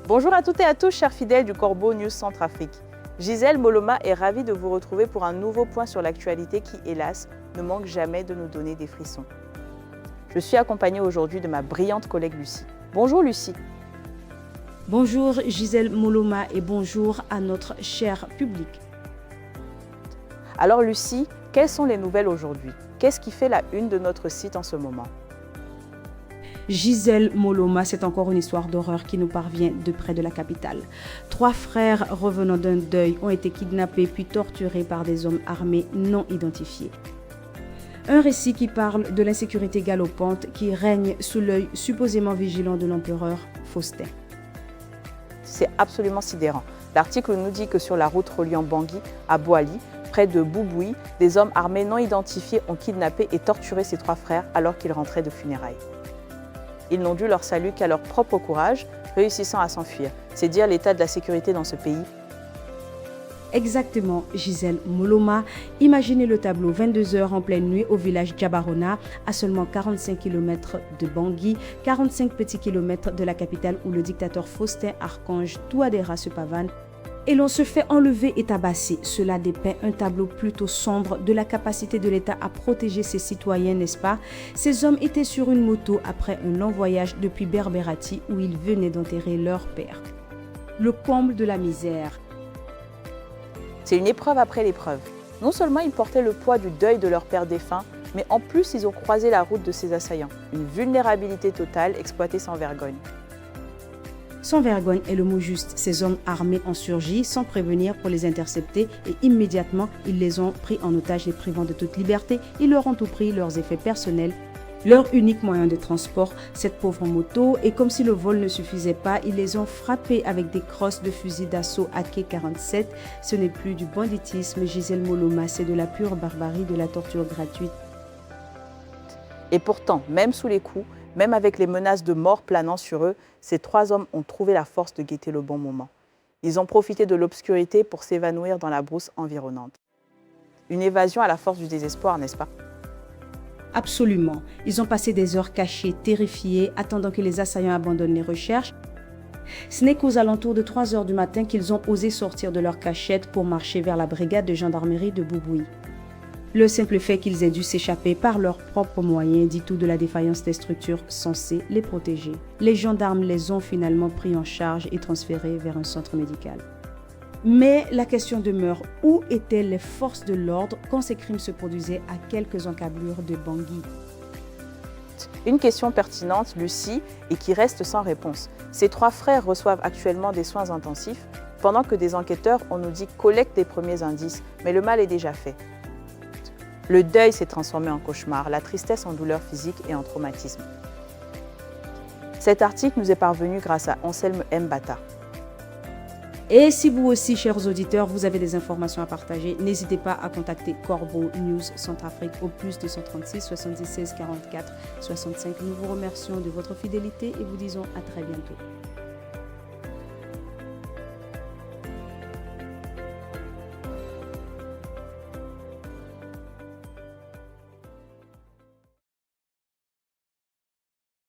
Bonjour à toutes et à tous, chers fidèles du Corbeau News Centrafrique. Gisèle Moloma est ravie de vous retrouver pour un nouveau point sur l'actualité qui, hélas, ne manque jamais de nous donner des frissons. Je suis accompagnée aujourd'hui de ma brillante collègue Lucie. Bonjour Lucie. Bonjour Gisèle Moloma et bonjour à notre cher public. Alors Lucie, quelles sont les nouvelles aujourd'hui? Qu'est-ce qui fait la une de notre site en ce moment? Gisèle Moloma, c'est encore une histoire d'horreur qui nous parvient de près de la capitale. 3 frères revenant d'un deuil ont été kidnappés puis torturés par des hommes armés non identifiés. Un récit qui parle de l'insécurité galopante qui règne sous l'œil supposément vigilant de l'empereur Faustin. C'est absolument sidérant. L'article nous dit que sur la route reliant Bangui à Boali, près de Bouboui, des hommes armés non identifiés ont kidnappé et torturé ces 3 frères alors qu'ils rentraient de funérailles. Ils n'ont dû leur salut qu'à leur propre courage, réussissant à s'enfuir. C'est dire l'état de la sécurité dans ce pays. Exactement, Gisèle Moloma. Imaginez le tableau, 22 heures en pleine nuit au village Djabarona, à seulement 45 km de Bangui, 45 petits kilomètres de la capitale où le dictateur Faustin Archange Touadéra se pavane. Et l'on se fait enlever et tabasser. Cela dépeint un tableau plutôt sombre de la capacité de l'État à protéger ses citoyens, n'est-ce pas? Ces hommes étaient sur une moto après un long voyage depuis Berberati où ils venaient d'enterrer leur père. Le comble de la misère. C'est une épreuve après l'épreuve. Non seulement ils portaient le poids du deuil de leur père défunt, mais en plus ils ont croisé la route de ces assaillants. Une vulnérabilité totale exploitée sans vergogne. Sans vergogne est le mot juste. Ces hommes armés ont surgi sans prévenir pour les intercepter et immédiatement, ils les ont pris en otage, les privant de toute liberté. Ils leur ont tout pris, leurs effets personnels, leur unique moyen de transport, cette pauvre moto. Et comme si le vol ne suffisait pas, ils les ont frappés avec des crosses de fusils d'assaut AK-47. Ce n'est plus du banditisme, Gisèle Moloma, c'est de la pure barbarie, de la torture gratuite. Et pourtant, même sous les coups, même avec les menaces de mort planant sur eux, ces 3 hommes ont trouvé la force de guetter le bon moment. Ils ont profité de l'obscurité pour s'évanouir dans la brousse environnante. Une évasion à la force du désespoir, n'est-ce pas? Absolument. Ils ont passé des heures cachés, terrifiés, attendant que les assaillants abandonnent les recherches. Ce n'est qu'aux alentours de 3 heures du matin qu'ils ont osé sortir de leur cachette pour marcher vers la brigade de gendarmerie de Bouboui. Le simple fait qu'ils aient dû s'échapper par leurs propres moyens dit tout de la défaillance des structures censées les protéger. Les gendarmes les ont finalement pris en charge et transférés vers un centre médical. Mais la question demeure, où étaient les forces de l'ordre quand ces crimes se produisaient à quelques encablures de Bangui? Une question pertinente, Lucie, et qui reste sans réponse. Ces 3 frères reçoivent actuellement des soins intensifs, pendant que des enquêteurs, on nous dit, collectent des premiers indices, mais le mal est déjà fait. Le deuil s'est transformé en cauchemar, la tristesse en douleur physique et en traumatisme. Cet article nous est parvenu grâce à Anselme Mbata. Et si vous aussi, chers auditeurs, vous avez des informations à partager, n'hésitez pas à contacter Corbeau News Centrafrique au plus 236 76 44 65. Nous vous remercions de votre fidélité et vous disons à très bientôt.